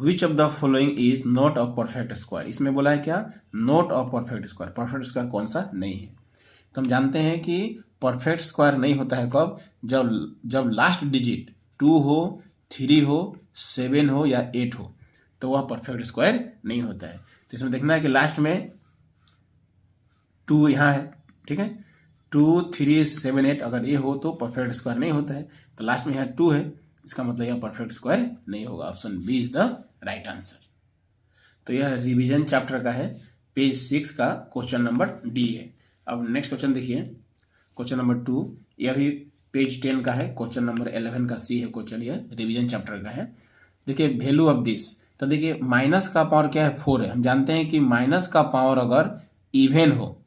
Which of the following is not of perfect square. इसमें बोला है क्या, not of perfect square. Perfect square कौन सा नहीं है। तो हम जानते हैं कि परफेक्ट स्क्वायर नहीं होता है कब, जब लास्ट डिजिट 2 हो, 3 हो, 7 हो या 8 हो, तो वह परफेक्ट स्क्वायर नहीं होता है। तो इसमें देखना है कि लास्ट में 2 यहाँ है, ठीक है, 2, 3, 7, 8 अगर ये हो तो परफेक्ट स्क्वायर नहीं होता है। तो लास्ट में यहाँ 2 है, इसका मतलब यह परफेक्ट स्क्वायर नहीं होगा। Option B is the right answer. तो यह रिवीजन चैप्टर का है, पेज 6 का क्वेश्चन नंबर डी है। अब नेक्स्ट क्वेश्चन देखिए, क्वेश्चन नंबर 2, यह भी पेज 10 का है, क्वेश्चन नंबर 11 का सी है क्वेश्चन, यह रिवीजन चैप्टर का है। देखिए वैल्यू ऑफ दिस, तो देखिए माइनस का पावर क्या है, 4 है। हम जानते हैं कि माइनस का पावर अगर इवन हो,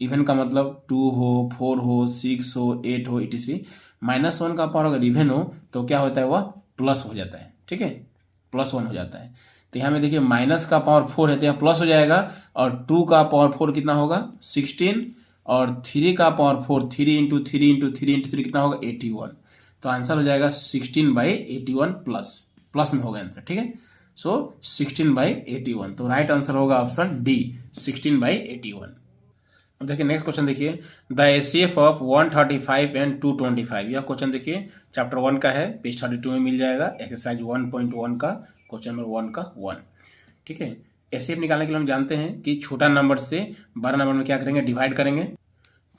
इवन का मतलब 2 हो, 4 हो, 6 हो, 8 हो, etc, -1 का पावर अगर इवन हो तो क्या होता है, वह प्लस हो जाता है, ठीक है, +1 हो जाता है। तो यहाँ में देखिए माइनस का पावर 4 है तो यहाँ प्लस हो जाएगा, और 2 का पावर 4 कितना होगा, 16, और 3 का पावर 4, 3 इंटू 3 इंटू 3 इंटू 3 कितना होगा, 81। तो आंसर हो जाएगा 16/81 प्लस में होगा आंसर, ठीक है। सो 16/81, तो राइट आंसर होगा ऑप्शन डी, 16/81। अब देखिए नेक्स्ट क्वेश्चन देखिए, द एचसीएफ ऑफ 135 एंड 225। यह क्वेश्चन देखिए चैप्टर 1 का है, पेज 32 में मिल जाएगा, एक्सरसाइज 1.1 का क्वेश्चन नंबर 1 का 1, ठीक है। एचसीएफ निकालने के लिए हम जानते हैं कि छोटा नंबर से बड़ा नंबर में क्या करेंगे, डिवाइड करेंगे।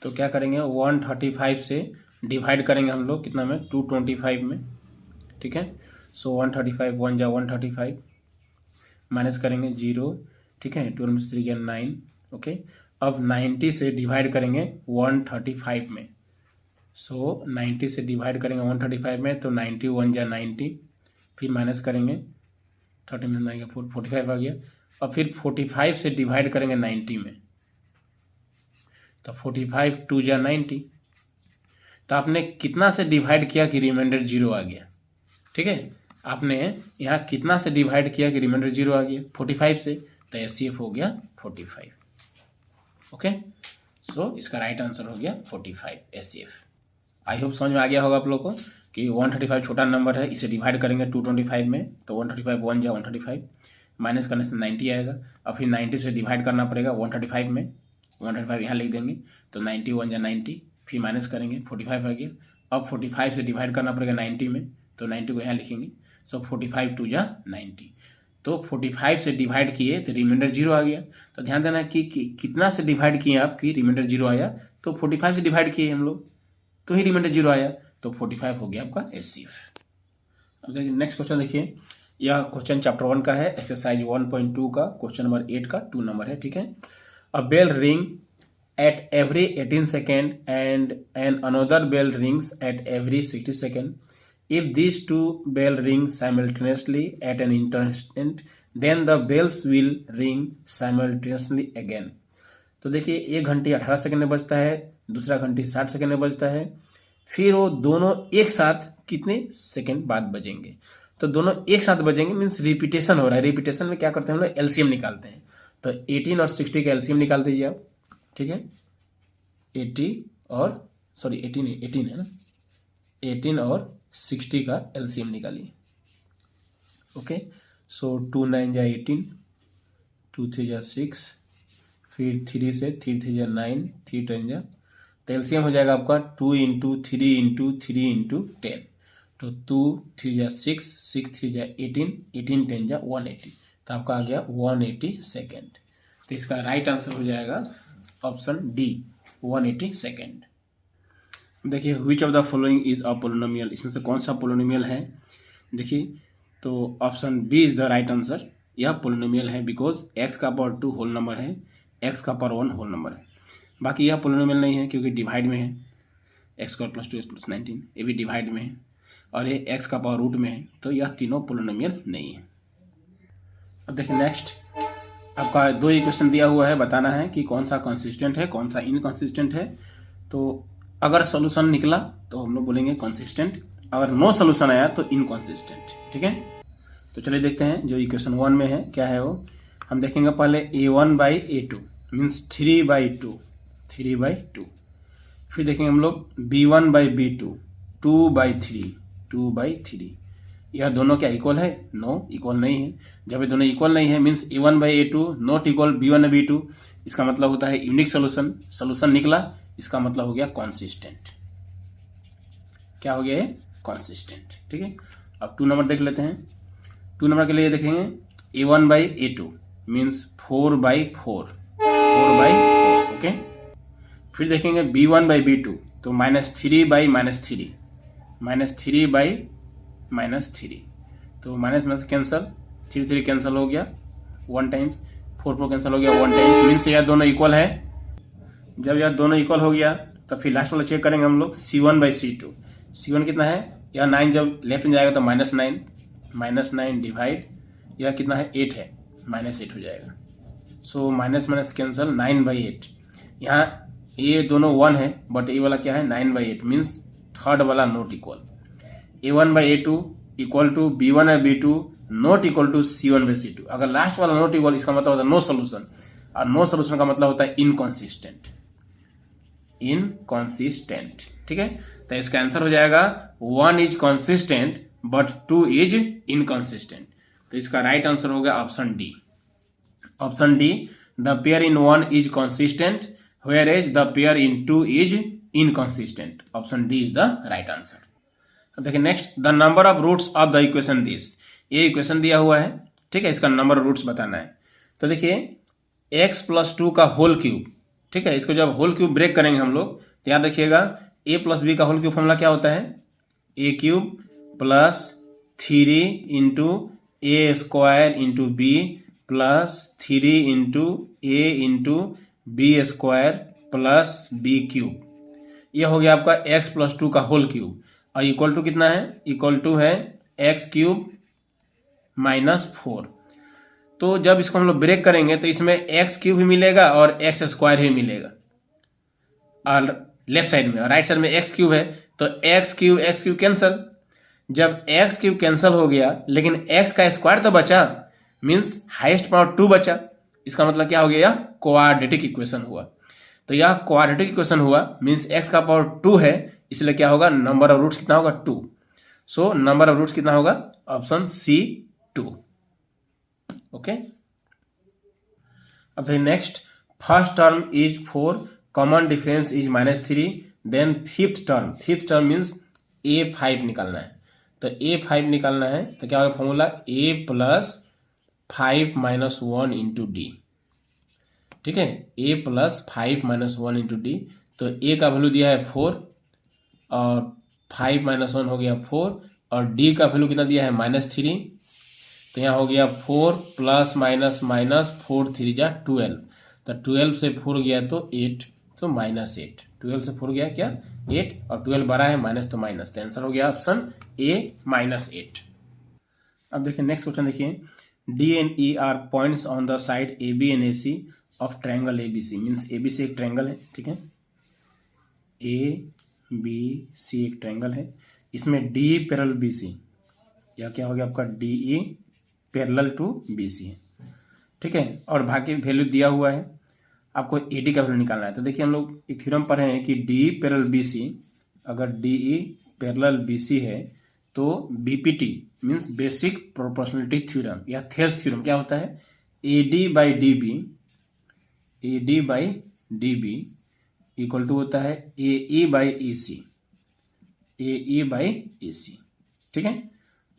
तो क्या करेंगे, 135 से डिवाइड करेंगे हम लोग कितना में, 225 में, ठीक है। सो 135 1 जा 135, माइनस करेंगे 0, ठीक है, 2 में 3 गया 9, ओके। अब 90 से डिवाइड करेंगे 135 में। सो 90 से डिवाइड करेंगे 135 में, तो 90 1 जा 90, फिर माइनस करेंगे 30 में 9 का 45 आ गया। और फिर 45 से डिवाइड करेंगे 90 में, तो 45 2 जा 90। तो आपने कितना से डिवाइड किया कि रिमाइंडर 0 आ गया, ठीक है। आपने यहाँ कितना से डिवाइड किया कि रिमाइंडर 0 आ गया, 45 से, तो एचसीएफ हो गया 45, ओके। सो इसका राइट आंसर हो गया 45 एचसीएफ। आई होप समझ में आ गया होगा आप लोग को कि 135 छोटा नंबर है, इसे डिवाइड करेंगे 225 में, तो 135 1 जा 135, माइनस करने से 90 आएगा। और फिर 90 से डिवाइड करना पड़ेगा 135 में, 135 यहाँ लिख देंगे, तो 90 1 जा 90, फिर माइनस करेंगे 45 आ गया। अब 45 से डिवाइड करना पड़ेगा 90 में, तो 90 को यहाँ लिखेंगे। सो 45 2 जा 90, तो 45 से डिवाइड किए तो रिमाइंडर 0 आ गया। तो ध्यान देना कि कितना से डिवाइड किए आप कि रिमाइंडर 0 आया, तो 45 से डिवाइड किए हम लोग तो ही रिमाइंडर 0 आया, तो 45 हो गया आपका एचसीएफ। अब देखिए नेक्स्ट क्वेश्चन देखिए, यह क्वेश्चन चैप्टर 1 का है, एक्सरसाइज 1.2 का क्वेश्चन नंबर 8 का 2 नंबर है, ठीक है। A bell ring at every 18 second and another bell rings at every 60 second. If these two bell ring simultaneously at an instant, then the bells will ring simultaneously again. तो देखिए एक घंटी 18 second में बजता है, दूसरा घंटी 60 सेकंड में बजता है, फिर वो दोनों एक साथ कितने सेकंड बाद बजेंगे। तो दोनों एक साथ बजेंगे मीन्स रिपीटेशन हो रहा है। रिपीटेशन में क्या करते हैं हम लोग, एलसीएम निकालते हैं। तो 18 और 60 का एलसीएम निकाल दीजिए आप, ठीक है। 18 है ना, 18 और 60 का एलसीएम निकालिए, ओके। सो 2 9 जा 18, 2 3 जा 6, फिर 3 से 3 3 जा 9, 3 10 जा, तो एलसीएम हो जाएगा आपका 2 इंटू 3 इंटू 3 इंटू 10। तो 2 3 जा 6, 6 3 जा 18, 18 10 जा 180, तो आपका आ गया 180 सेकेंड। तो इसका राइट आंसर हो जाएगा ऑप्शन डी, 180 सेकेंड। देखिए which of the following is a polynomial, इसमें से कौन सा पोलिनोमियल है। देखिए तो option B is the right answer. यह पोलिनोमियल है बिकॉज x का पावर 2 होल नंबर है, x का पावर 1 होल नंबर है। बाकी यह पोलिनोमियल नहीं है क्योंकि डिवाइड में है, x² + 2x + 19 ये भी डिवाइड में है, और ये x का पावर रूट में है, तो यह तीनों पोलिनोमियल नहीं है। अब देखिए नेक्स्ट आपका 2 इक्वेशन दिया हुआ है, बताना है कि कौन सा कंसिस्टेंट है कौन सा इनकंसिस्टेंट है। तो अगर सोल्यूशन निकला तो हम लोग बोलेंगे कंसिस्टेंट, अगर नो सोल्यूशन आया तो इनकंसिस्टेंट, ठीक है। तो चलिए देखते हैं जो इक्वेशन 1 में है क्या है वो। हम देखेंगे पहले a1/a2 मीन्स 3/2, 3/2। फिर देखेंगे हम लोग b1/b2, 2/3, 2/3। यह दोनों क्या इक्वल है? नो, इक्वल नहीं है। जब ये दोनों इक्वल नहीं है means A1/A2 not equal B1/B2, इसका मतलब होता है यूनिक सोल्यूशन। सोल्यूशन निकला, इसका मतलब हो गया कॉन्सिस्टेंट। क्या हो गया? कॉन्सिस्टेंट। ठीक है, अब 2 नंबर देख लेते हैं। 2 नंबर के लिए देखेंगे A1/A2 मीन्स 4/4, 4/4। ओके, फिर देखेंगे B1/B2 तो -3/-3, -3/-3, तो माइनस में से कैंसल, 3 कैंसल हो गया 1 टाइम्स, 4 कैंसल हो गया 1 टाइम्स, मीन्स यह दोनों इक्वल है। जब यह दोनों इक्वल हो गया तो फिर लास्ट वाला चेक करेंगे हम लोग C1/C2। C1 कितना है? यह 9 जब लेफ्ट में जाएगा तो -9 डिवाइड, यह कितना है? 8 है, -8 हो जाएगा। So minus minus cancel, 9/8। यहाँ ये दोनों 1 है बट ये वाला क्या है? 9/8, मीन्स थर्ड वाला not equal. A1/A2 equal to B1/B2 not equal to C1/C2। अगर लास्ट वाला नॉट इक्वल, इसका मतलब होता है नो सोल्यूशन, और नो सोल्यूशन का मतलब होता है इनकॉन्सिस्टेंट। ठीक है, तो इसका आंसर हो जाएगा 1 is consistent but 2 is inconsistent. तो इसका राइट आंसर होगा option D. Option D, the pair in 1 is consistent whereas the pair in 2 is inconsistent. Option D is the right answer. अब देखिए next, the number of roots of the equation this. ये equation दिया हुआ है, ठीक है, इसका number of roots बताना है। तो देखिए x+2 का होल क्यूब, ठीक है, इसको जब होल क्यूब ब्रेक करेंगे हम लोग तो याद रखिएगा a+b का होल क्यूब फॉर्मूला क्या होता है? a³ + 3 × a² × b + 3 × a × b² + b³। यह हो गया आपका x+2 का होल क्यूब, और इक्वल टू कितना है? इक्वल टू है x³ - 4। तो जब इसको हम लोग ब्रेक करेंगे तो इसमें x³ भी मिलेगा और x² भी मिलेगा, और लेफ्ट साइड में, और राइट साइड में x³ है तो x³ कैंसल। जब x³ कैंसल हो गया लेकिन x का स्क्वायर तो बचा, मीन्स हाईएस्ट पावर 2 बचा। इसका मतलब क्या हो गया? यह क्वाड्रेटिक इक्वेशन हुआ। तो यह क्वाड्रेटिक इक्वेशन हुआ मीन्स x का पावर 2 है, इसलिए क्या होगा? नंबर ऑफ रूट्स कितना होगा? 2। सो नंबर ऑफ रूट्स कितना होगा? Option C 2। ओके, अब next, first term is 4, common difference is -3, then fifth term means A5 निकालना है। तो A5 निकालना है तो क्या होगा फॉर्मूला? A + 5 - 1 × D। ठीक है, A + 5 - 1 × D। तो A का वैल्यू दिया है 4 और 5 - 1 हो गया 4, और D का वैल्यू कितना दिया है? -3। तो यहाँ हो गया 4 + -4 3 जा 12। तो 12 से 4 गया तो 8, तो -8। 12 से 4 गया क्या? 8, और 12 बड़ा है माइनस तो माइनस, तो आंसर हो गया ऑप्शन A -8। अब देखिए नेक्स्ट क्वेश्चन, देखिए D and E are points on the side AB and AC of triangle ABC। Means ABC एक ट्रायंगल है, ठीक है, ABC एक ट्रायंगल है, इसमें DE पैरेलल BC, या क्या हो गया आपका? DE पैरेलल टू BC है, ठीक है, और बाकी वैल्यू दिया हुआ है, आपको AD का वैल्यू निकालना है। तो देखिए हम लोग एक थ्योरम पढ़े हैं कि DE पैरेलल BC, अगर DE पैरेलल BC है तो BPT means basic proportionality theorem या थेल्स थ्योरम क्या होता है? AD/DB इक्वल टू होता है AE/AC, ठीक है।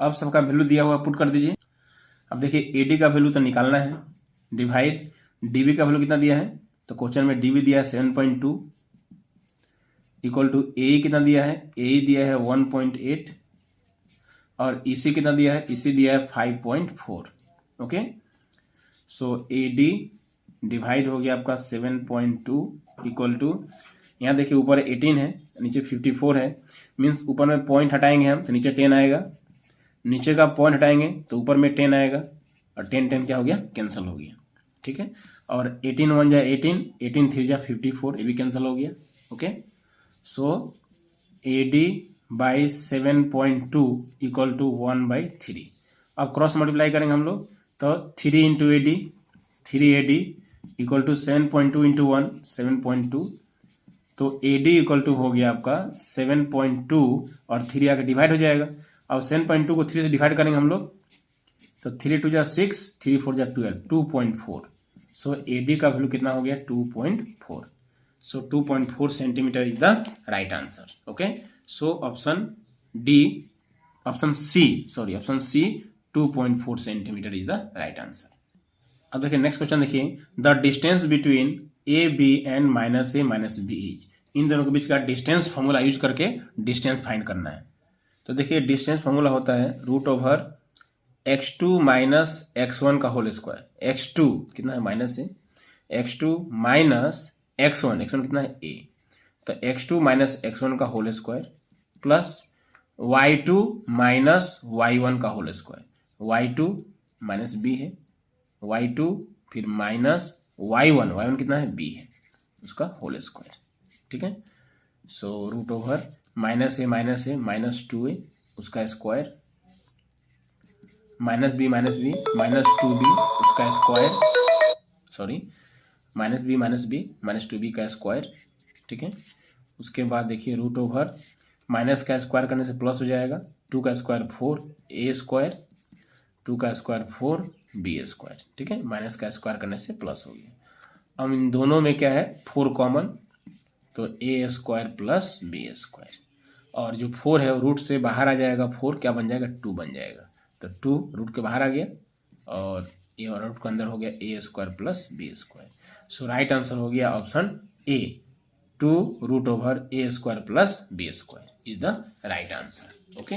अब सबका वैल्यू दिया हुआ पुट कर दीजिए। अब देखिए AD का वैल्यू तो निकालना है, डिवाइड DB का वैल्यू कितना दिया है? तो क्वेश्चन में DB दिया है 7.2 इक्वल टू AE कितना दिया है? AE दिया है 1.8, और EC कितना दिया है? EC दिया है 5.4। ओके, सो AD डिवाइड हो गया आपका 7.2 इक्वल टू, यहाँ देखिए ऊपर 18 है, नीचे 54 है, मीन्स ऊपर में पॉइंट हटाएंगे हम तो नीचे 10 आएगा, नीचे का पॉइंट हटाएंगे तो ऊपर में 10 आएगा, और 10 क्या हो गया? कैंसिल हो गया, ठीक है। और 18 1 जा 18, 18 3 जा 54, ये भी कैंसिल हो गया। Okay, so AD/7.2 equal to 1/3। अब क्रॉस मल्टीप्लाई करेंगे हम लोग तो 3 × AD, 3AD इक्वल टू 7.2 × 1, 7.2, तो AD इक्वल टू हो गया आपका 7.2, और 3 आकर डिवाइड हो जाएगा, अब 7.2 को 3 से डिवाइड करेंगे हम लोग, तो 3 2 जा 6, 3 4 जा 12, 2.4। सो ए बी का वैल्यू कितना हो गया 2.4। So 2.4 centimetre is the right answer. Okay, so option C 2.4 centimetre is the right answer. अब देखिए नेक्स्ट क्वेश्चन देखिए, the distance between A B and minus A minus B is, इन दोनों के बीच का डिस्टेंस फॉर्मूला यूज करके distance find करना है। तो देखिए डिस्टेंस फॉर्मूला होता है √x2 माइनस x1 का होल स्क्वायर। x2 कितना है माइनस है, x2 माइनस x1 कितना है a, तो x2 माइनस x1 का whole square plus y2 minus y1 का whole square. y2 minus b है, y2 फिर माइनस y1 कितना है b है, उसका होल स्क्वायर। ठीक है, सो √ माइनस ए माइनस 2a उसका square, minus B minus 2b उसका square, sorry minus B minus 2b का स्क्वायर। ठीक है, उसके बाद देखिए √ माइनस का स्क्वायर करने से प्लस हो जाएगा, 2 का स्क्वायर 4 a स्क्वायर, 2 का स्क्वायर 4 b स्क्वायर। ठीक है, माइनस का स्क्वायर करने से प्लस हो गया। अब इन दोनों में क्या है 4 कॉमन, तो a square plus b square, और जो 4 है रूट से बाहर आ जाएगा, 4 क्या बन जाएगा 2 बन जाएगा, तो 2 रूट के बाहर आ गया और ए और रूट के अंदर हो गया a square plus b square. So right answer हो गया option A, 2 √a square plus b square is the right answer. Okay.